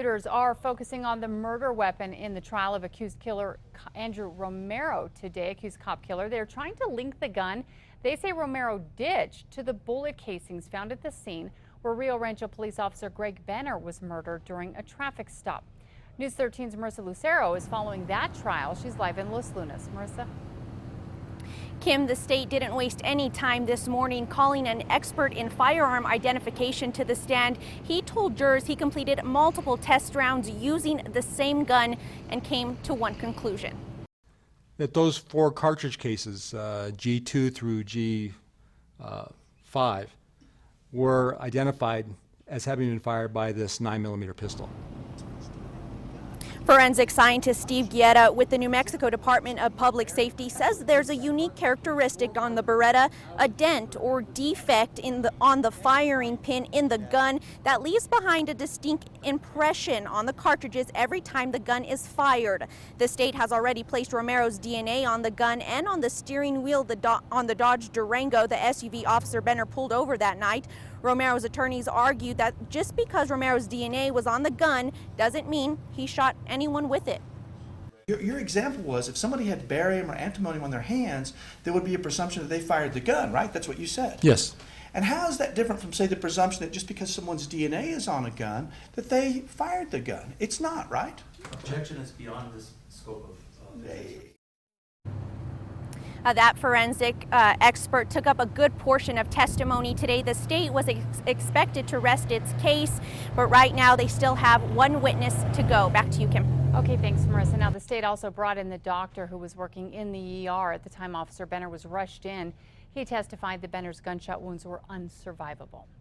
prosecutors are focusing on the murder weapon in the trial of accused killer Andrew Romero today. Accused cop killer. They're trying to link the gun they say Romero ditched to the bullet casings found at the scene where Rio Rancho police officer Greg Benner was murdered during a traffic stop. News 13's Marissa Lucero is following that trial. She's live in Los Lunas. Marissa. Kim, the state didn't waste any time this morning calling an expert in firearm identification to the stand. He told jurors he completed multiple test rounds using the same gun and came to one conclusion. That those 4 cartridge cases, G2 through G5, were identified as having been fired by this 9mm pistol. Forensic scientist Steve Guerra with the New Mexico Department of Public Safety says there's a unique characteristic on the Beretta, a dent or defect on the firing pin in the gun that leaves behind a distinct impression on the cartridges every time the gun is fired. The state has already placed Romero's DNA on the gun and on the steering wheel on the Dodge Durango, the SUV Officer Benner pulled over that night. Romero's attorneys argued that just because Romero's DNA was on the gun doesn't mean he shot anyone with it. Your example was if somebody had barium or antimonium on their hands, there would be a presumption that they fired the gun, right? That's what you said. Yes. And how is that different from, say, the presumption that just because someone's DNA is on a gun, that they fired the gun? It's not, right? Objection is beyond the scope of That forensic expert took up a good portion of testimony today. The state was expected to rest its case, but right now they still have one witness to go. Back to you, Kim. Okay, thanks, Marissa. Now, the state also brought in the doctor who was working in the ER at the time Officer Benner was rushed in. He testified that Benner's gunshot wounds were unsurvivable.